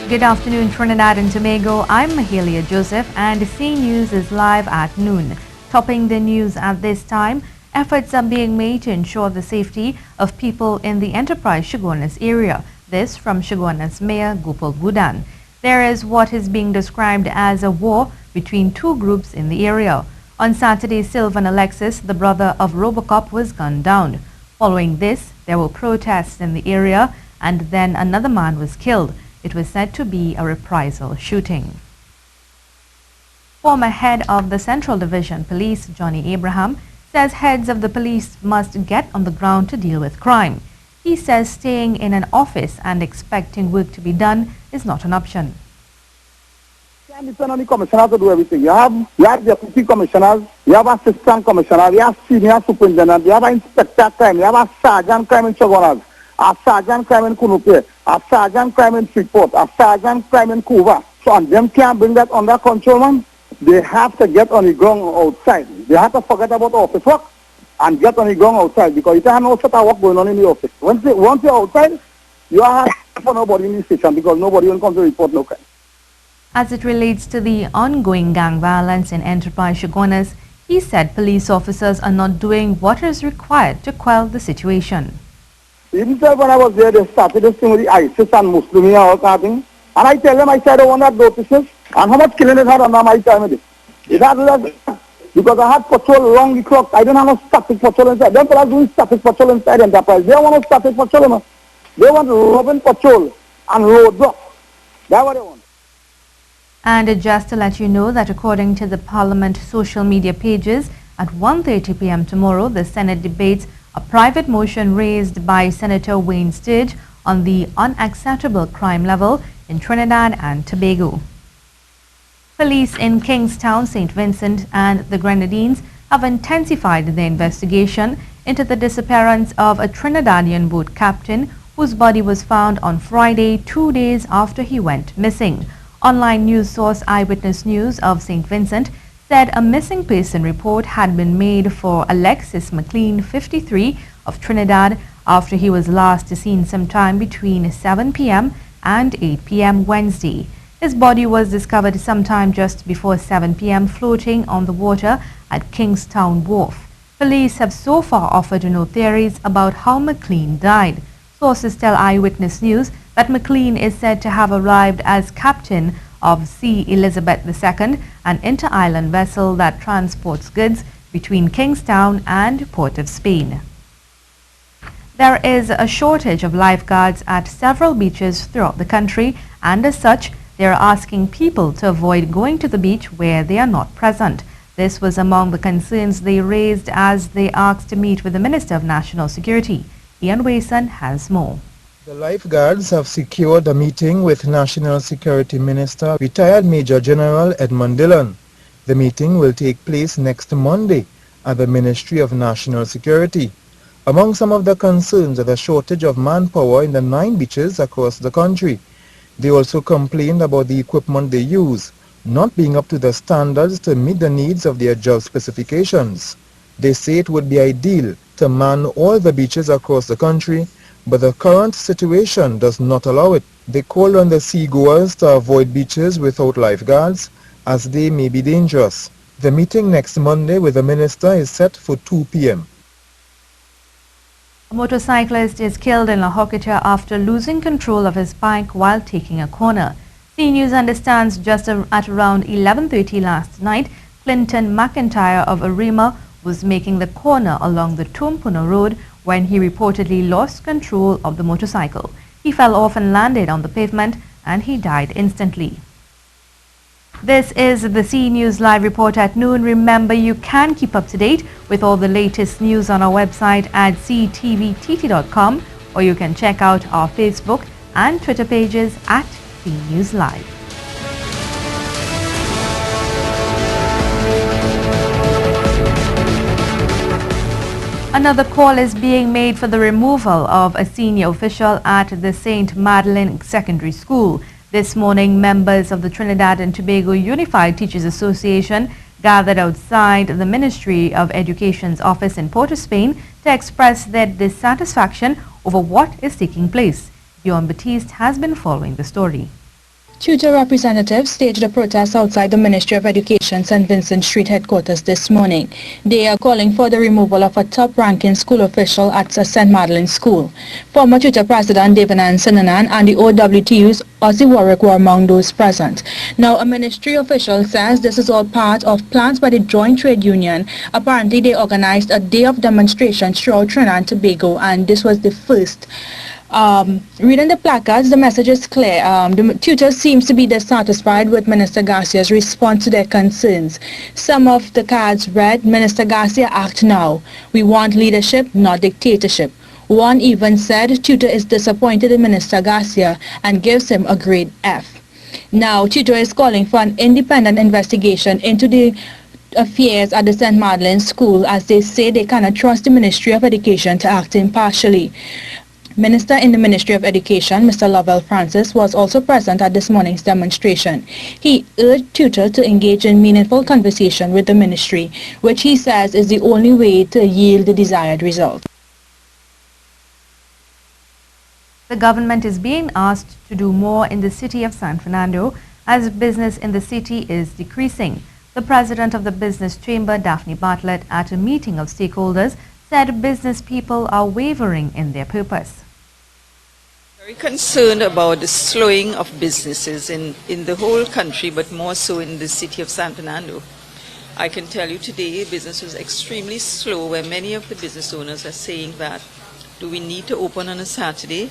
Good afternoon, Trinidad and Tobago. I'm Mahalia Joseph, and C News is live at noon. Topping the news at this time, efforts are being made to ensure the safety of people in the Enterprise Chaguanas area. This from Chaguanas Mayor Gopaul Boodhan. There is what is being described as a war between two groups in the area. On Saturday, Sylvan Alexis, the brother of Robocop, was gunned down. Following this, there were protests in the area, and then another man was killed. It was said to be a reprisal shooting. Former head of the Central Division Police, Johnny Abraham, says heads of the police must get on the ground to deal with crime. He says staying in an office and expecting work to be done is not an option. You can't depend on the commissioner to do everything. You have deputy commissioners, you have assistant commissioners, you have senior superintendent, you have an inspector crime, you have a sergeant crime in Chaguanas, a sergeant crime in Kunupe, a sergeant crime in Freeport, a sergeant crime in Cuba. So and them can't bring that under control, man. They have to get on the ground outside. They have to forget about office work and get on the ground outside, because you can't have no sort of work going on in the office. Once you're outside, you are for nobody in the station, because nobody will come to report no crime. As it relates to the ongoing gang violence in Enterprise Chaguanas, he said police officers are not doing what is required to quell the situation. Even when I was there, they started this thing with the ISIS and Muslim and all kind of thing. And I tell them, I said, I don't want that business. And how much killing it had under my time with it? It had less, because I had patrol along the clock. I didn't have no static patrol inside. Them people are doing static patrol inside Enterprise. They don't want no static patrol, man. They want robin patrol and road block. That's what they want. And just to let you know that according to the Parliament social media pages, at 1:30 p.m. tomorrow, the Senate debates a private motion raised by Senator Wayne Sturge on the unacceptable crime level in Trinidad and Tobago. Police in Kingstown, St. Vincent and the Grenadines have intensified their investigation into the disappearance of a Trinidadian boat captain whose body was found on Friday, 2 days after he went missing. Online news source Eyewitness News of St. Vincent said a missing person report had been made for Alexis McLean, 53, of Trinidad after he was last seen sometime between 7 p.m. and 8 p.m. Wednesday. His body was discovered sometime just before 7 p.m. floating on the water at Kingstown Wharf. Police have so far offered no theories about how McLean died. Sources tell Eyewitness News that McLean is said to have arrived as captain of C. Elizabeth II, an inter-island vessel that transports goods between Kingstown and Port of Spain. There is a shortage of lifeguards at several beaches throughout the country, and as such, they are asking people to avoid going to the beach where they are not present. This was among the concerns they raised as they asked to meet with the Minister of National Security. Ian Wason has more. The lifeguards have secured a meeting with National Security Minister, retired Major General Edmund Dillon. The meeting will take place next Monday at the Ministry of National Security. Among some of the concerns are the shortage of manpower in the 9 beaches across the country. They also complained about the equipment they use not being up to the standards to meet the needs of their job specifications. They say it would be ideal to man all the beaches across the country, but the current situation does not allow it. They called on the seagoers to avoid beaches without lifeguards, as they may be dangerous. The meeting next Monday with the minister is set for 2 p.m. A motorcyclist is killed in Horquetta after losing control of his bike while taking a corner. C News understands just at around 11:30 last night, Clinton McIntyre of Arima was making the corner along the Tumpuna Road when he reportedly lost control of the motorcycle. He fell off and landed on the pavement, and he died instantly. This is the C News Live Report at noon. Remember, you can keep up to date with all the latest news on our website at ctvtt.com, or you can check out our Facebook and Twitter pages at C News Live. Another call is being made for the removal of a senior official at the St. Madeleine Secondary School. This morning, members of the Trinidad and Tobago Unified Teachers Association gathered outside the Ministry of Education's office in Port of Spain to express their dissatisfaction over what is taking place. Bjorn Batiste has been following the story. Tutor representatives staged a protest outside the Ministry of Education St. Vincent Street headquarters this morning. They are calling for the removal of a top-ranking school official at St. Madeline's School. Former Tutor President Devanand Sinanan and the OWTU's Ozzy Warwick were among those present. Now, a ministry official says this is all part of plans by the Joint Trade Union. Apparently, they organized a day of demonstrations throughout Trinidad and Tobago, and this was the first. Reading the placards, the message is clear. The tutors seems to be dissatisfied with Minister Garcia's response to their concerns. Some of the cards read, "Minister Garcia, act now. We want leadership, not dictatorship." One even said tutor is disappointed in Minister Garcia and gives him a grade F. Now, tutor is calling for an independent investigation into the affairs at the St. Madeline's School, as they say they cannot trust the Ministry of Education to act impartially. Minister in the Ministry of Education, Mr. Lovell Francis, was also present at this morning's demonstration. He urged tutor to engage in meaningful conversation with the ministry, which he says is the only way to yield the desired result. The government is being asked to do more in the city of San Fernando as business in the city is decreasing. The president of the business chamber, Daphne Bartlett, at a meeting of stakeholders, said business people are wavering in their purpose. Very concerned about the slowing of businesses in the whole country, but more so in the city of San Fernando. I can tell you today business was extremely slow, where many of the business owners are saying that, do we need to open on a Saturday?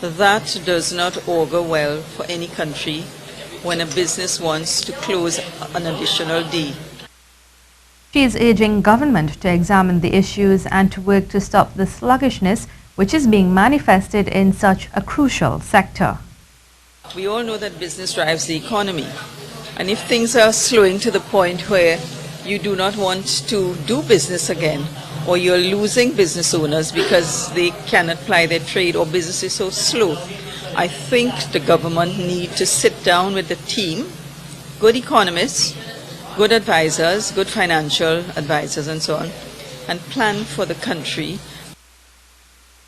That does not augur well for any country when a business wants to close an additional day. She is urging government to examine the issues and to work to stop the sluggishness which is being manifested in such a crucial sector. We all know that business drives the economy, and if things are slowing to the point where you do not want to do business again, or you're losing business owners because they cannot ply their trade or business is so slow, I think the government need to sit down with the team, good economists, good advisors, good financial advisors and so on, and plan for the country.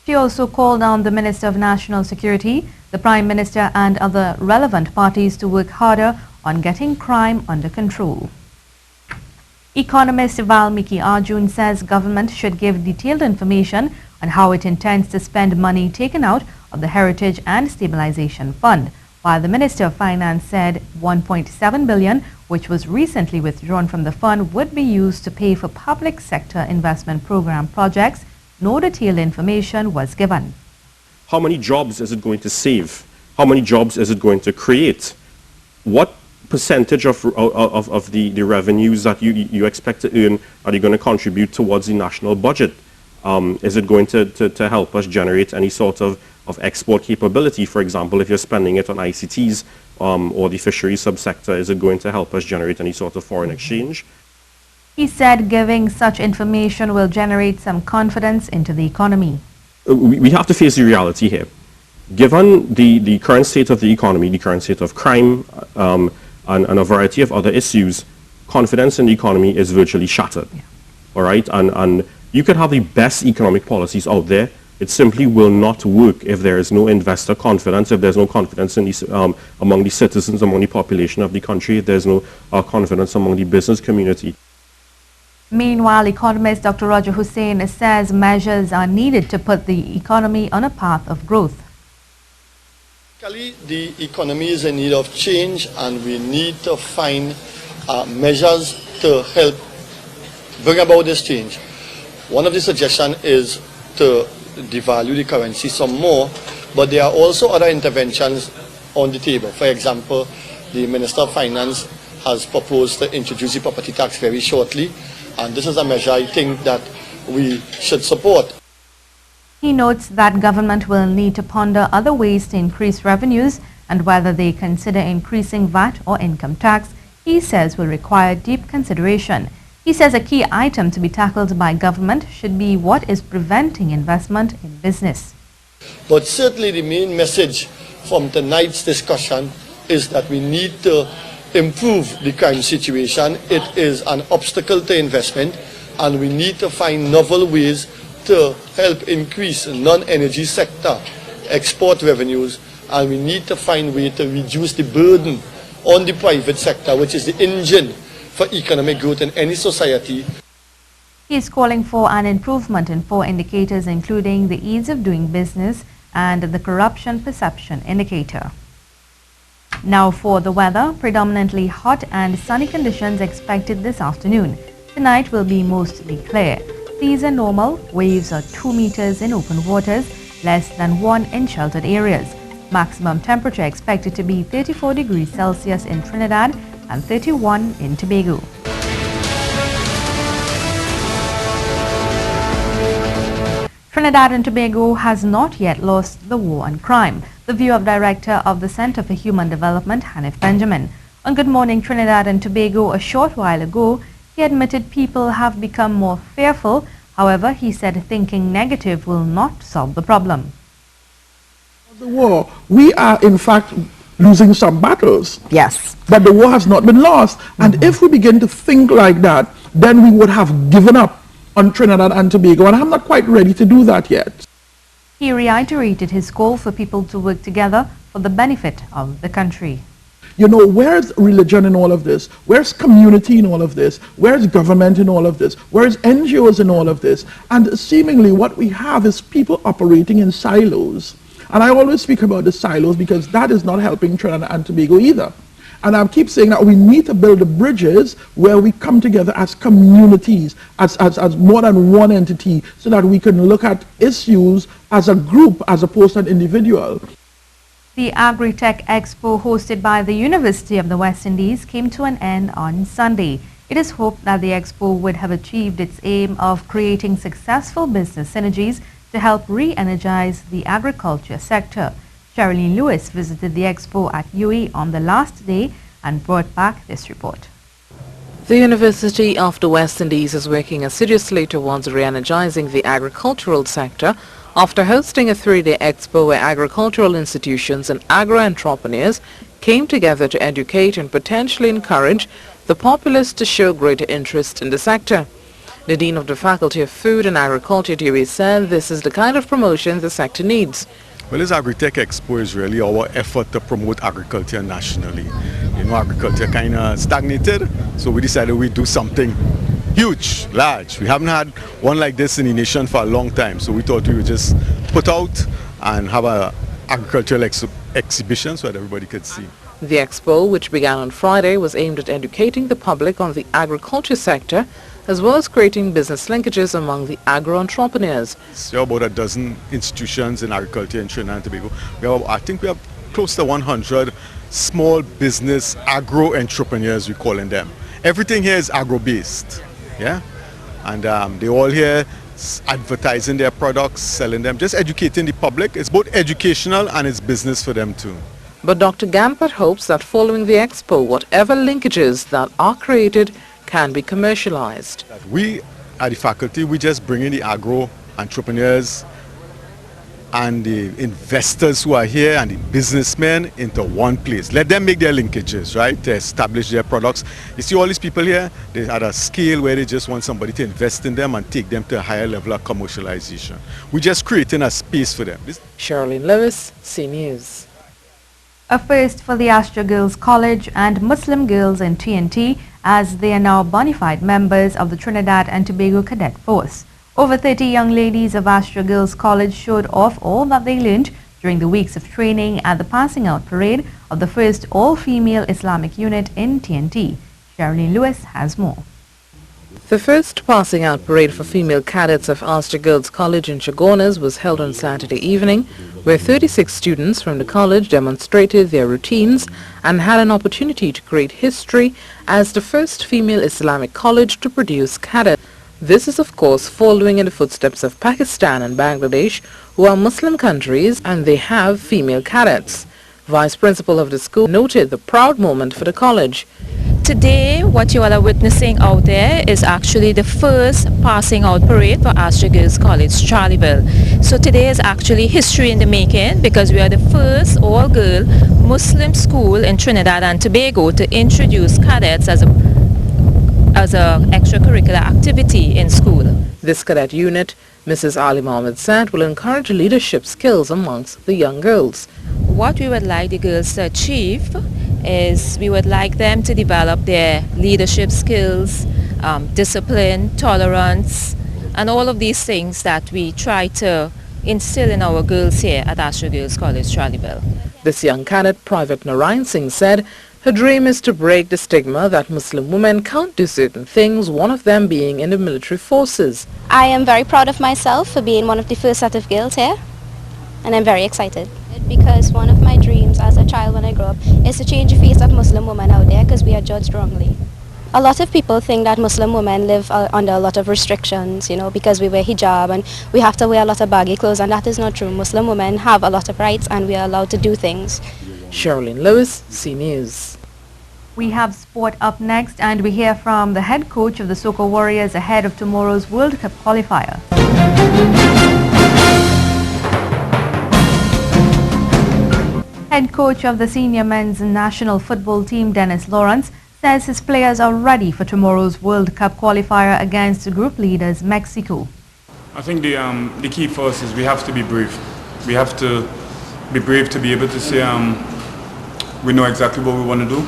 She also called on the Minister of National Security, the Prime Minister and other relevant parties to work harder on getting crime under control. Economist Valmiki Arjun says government should give detailed information on how it intends to spend money taken out of the Heritage and Stabilization Fund, while the Minister of Finance said 1.7 billion, which was recently withdrawn from the fund, would be used to pay for public sector investment program projects. No detailed information was given. How many jobs is it going to save? How many jobs is it going to create? What percentage of the revenues that you expect to earn are you going to contribute towards the national budget? Is it going to help us generate any sort of export capability? For example, if you're spending it on ICTs or the fisheries subsector, is it going to help us generate any sort of foreign exchange? He said giving such information will generate some confidence into the economy. We have to face the reality here. Given the current state of the economy, the current state of crime, and a variety of other issues, confidence in the economy is virtually shattered. Yeah. All right? And you could have the best economic policies out there. It simply will not work if there is no investor confidence, if there's no confidence in among the citizens, among the population of the country, if there's no confidence among the business community. Meanwhile, economist Dr. Roger Hussain says measures are needed to put the economy on a path of growth. The economy is in need of change, and we need to find measures to help bring about this change. One of the suggestions is to devalue the currency some more, but there are also other interventions on the table. For example, the Minister of Finance has proposed to introduce the property tax very shortly, and this is a measure I think that we should support. He notes that government will need to ponder other ways to increase revenues, and whether they consider increasing VAT or income tax, he says will require deep consideration. He says a key item to be tackled by government should be what is preventing investment in business. But certainly the main message from tonight's discussion is that we need to improve the crime situation. It is an obstacle to investment, and we need to find novel ways to help increase non-energy sector export revenues and we need to find a way to reduce the burden on the private sector, which is the engine for economic growth in any society. He is calling for an improvement in 4 indicators, including the ease of doing business and the corruption perception indicator. Now for the weather, predominantly hot and sunny conditions expected this afternoon. Tonight will be mostly clear. Seas are normal, waves are 2 meters in open waters, less than 1 in sheltered areas. Maximum temperature expected to be 34 degrees Celsius in Trinidad and 31 in Tobago. Trinidad and Tobago has not yet lost the war on crime. The view of Director of the Center for Human Development, Hanif Benjamin. On Good Morning Trinidad and Tobago a short while ago, he admitted people have become more fearful. However, he said thinking negative will not solve the problem. The war, we are in fact losing some battles. Yes. But the war has not been lost. And if we begin to think like that, then we would have given up on Trinidad and Tobago, and I'm not quite ready to do that yet. He reiterated his call for people to work together for the benefit of the country. You know, where's religion in all of this? Where's community in all of this? Where's government in all of this? Where's NGOs in all of this? And seemingly what we have is people operating in silos. And I always speak about the silos because that is not helping Trinidad and Tobago either. And I keep saying that we need to build the bridges where we come together as communities, as more than one entity, so that we can look at issues as a group as opposed to an individual. The Agri-Tech Expo hosted by the University of the West Indies came to an end on Sunday. It is hoped that the Expo would have achieved its aim of creating successful business synergies to help re-energize the agriculture sector. Sherilyn Lewis visited the Expo at UAE on the last day and brought back this report. The University of the West Indies is working assiduously towards re-energizing the agricultural sector after hosting a 3-day expo where agricultural institutions and agro-entrepreneurs came together to educate and potentially encourage the populace to show greater interest in the sector. The Dean of the Faculty of Food and Agriculture at UAE said this is the kind of promotion the sector needs. Well, this Agri-Tech Expo is really our effort to promote agriculture nationally. You know, agriculture kind of stagnated, so we decided we'd do something huge, large. We haven't had one like this in the nation for a long time, so we thought we would just put out and have an agricultural exhibition so that everybody could see. The expo, which began on Friday, was aimed at educating the public on the agriculture sector as well as creating business linkages among the agro-entrepreneurs. There are about a dozen institutions in agriculture in Trinidad and Tobago. I think we have close to 100 small business agro-entrepreneurs, we're calling them. Everything here is agro-based, yeah? And they're all here advertising their products, selling them, just educating the public. It's both educational and it's business for them too. But Dr. Gampert hopes that following the expo, whatever linkages that are created can be commercialized. We at the faculty, we just bring in the agro-entrepreneurs and the investors who are here and the businessmen into one place. Let them make their linkages, right, to establish their products. You see all these people here, they're at a scale where they just want somebody to invest in them and take them to a higher level of commercialization. We're just creating a space for them. Sherilyn Lewis, C News. A first for the Astra Girls College and Muslim girls in TNT, as they are now bona fide members of the Trinidad and Tobago Cadet Force. Over 30 young ladies of Astra Girls College showed off all that they learned during the weeks of training at the passing out parade of the first all-female Islamic unit in TNT. Sherilyn Lewis has more. The first passing out parade for female cadets of Astra Girls College in Chaguanas was held on Saturday evening, where 36 students from the college demonstrated their routines and had an opportunity to create history as the first female Islamic college to produce cadets. This is of course following in the footsteps of Pakistan and Bangladesh, who are Muslim countries, and they have female cadets. Vice Principal of the school noted the proud moment for the college. Today, what you all are witnessing out there is actually the first passing out parade for Astra Girls College, Charlieville. So today is actually history in the making because we are the first all-girl Muslim school in Trinidad and Tobago to introduce cadets as a extracurricular activity in school. This cadet unit, Mrs. Ali Mohammed said, will encourage leadership skills amongst the young girls. what we would like the girls to achieve is we would like them to develop their leadership skills, discipline, tolerance, and all of these things that we try to instill in our girls here at Astra Girls College, Charlieville. This young cadet, Private Narayan Singh, said her dream is to break the stigma that Muslim women can't do certain things, one of them being in the military forces. I am very proud of myself for being one of the first set of girls here, and I'm very excited. Because one of my dreams as a child when I grew up is to change the face of Muslim women out there because we are judged wrongly. A lot of people think that Muslim women live under a lot of restrictions, because we wear hijab and we have to wear a lot of baggy clothes, and that is not true. Muslim women have a lot of rights and we are allowed to do things. Sherilyn Lewis, C News. We have sport up next, and we hear from the head coach of the Soca Warriors ahead of tomorrow's World Cup qualifier. Head coach of the senior men's national football team, Dennis Lawrence, says his players are ready for tomorrow's World Cup qualifier against group leaders Mexico. I think the key for us is we have to be brave. We have to be brave to be able to say we know exactly what we want to do.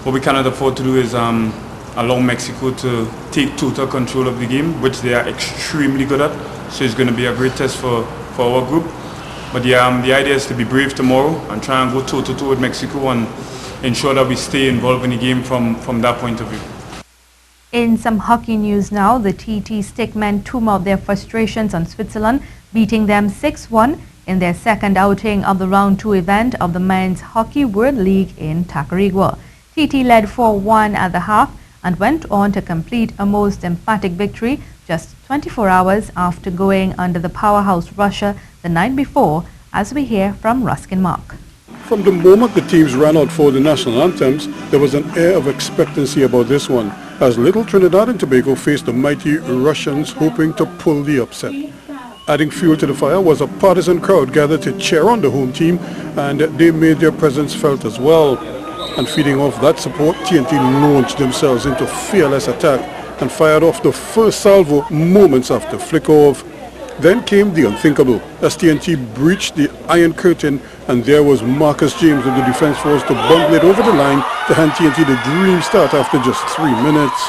What we cannot afford to do is allow Mexico to take total control of the game, which they are extremely good at. So it's going to be a great test for our group. But the idea is to be brave tomorrow and try and go toe-to-toe with Mexico and ensure that we stay involved in the game from that point of view. In some hockey news now, the TT Stickmen tomb out their frustrations on Switzerland, beating them 6-1 in their second outing of the Round 2 event of the Men's Hockey World League in Tacarigua. TT led 4-1 at the half and went on to complete a most emphatic victory just 24 hours after going under the powerhouse Russia the night before, as we hear from Ruskin Mark. From the moment the teams ran out for the national anthems, there was an air of expectancy about this one, as Little Trinidad and Tobago faced the mighty Russians hoping to pull the upset. Adding fuel to the fire was a partisan crowd gathered to cheer on the home team, and they made their presence felt as well. And feeding off that support, TNT launched themselves into fearless attack and fired off the first salvo moments after flick-off. Then came the unthinkable, as TNT breached the Iron Curtain, and there was Marcus James of the Defense Force to bundle it over the line to hand TNT the dream start after just 3 minutes.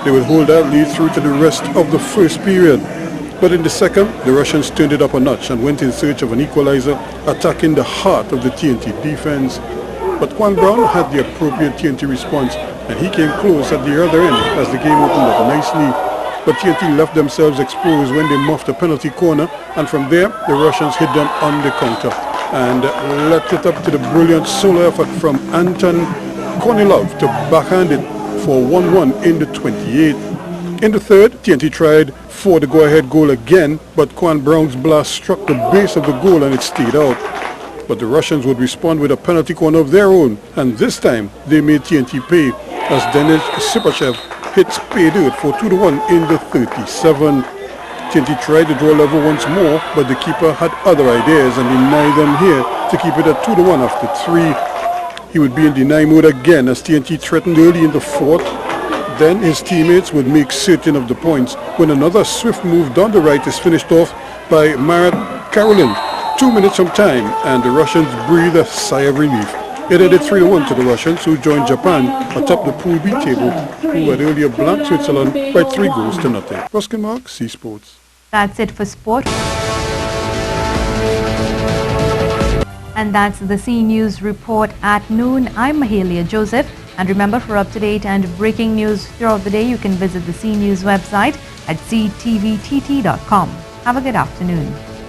They would hold that lead through to the rest of the first period. But in the second, the Russians turned it up a notch and went in search of an equalizer, attacking the heart of the TNT defense. But Quan Brown had the appropriate TNT response, and he came close at the other end as the game opened up nicely. But TNT left themselves exposed when they muffed a penalty corner, and from there the Russians hit them on the counter and left it up to the brilliant solo effort from Anton Kornilov to backhand it for 1-1 in the 28th. In the third, TNT tried for the go-ahead goal again, but Quan Brown's blast struck the base of the goal and it stayed out. But the Russians would respond with a penalty corner of their own, and this time they made TNT pay as Denis Sipachev hits pay dirt for 2-1 in the 37th. TNT tried to draw level once more, but the keeper had other ideas and denied them here to keep it at 2-1 after 3. He would be in deny mode again as TNT threatened early in the fourth. Then his teammates would make certain of the points when another swift move down the right is finished off by Marat Karolin. 2 minutes from time, and the Russians breathed a sigh of relief. It added 3-1 to the Russians, who joined Japan atop the Pool B table, who had earlier blanked Switzerland by 3-0. Ruskin Mark, C Sports. That's it for sport. And that's the C News Report at noon. I'm Mahalia Joseph. And remember, for up-to-date and breaking news throughout the day, you can visit the C News website at ctvtt.com. Have a good afternoon.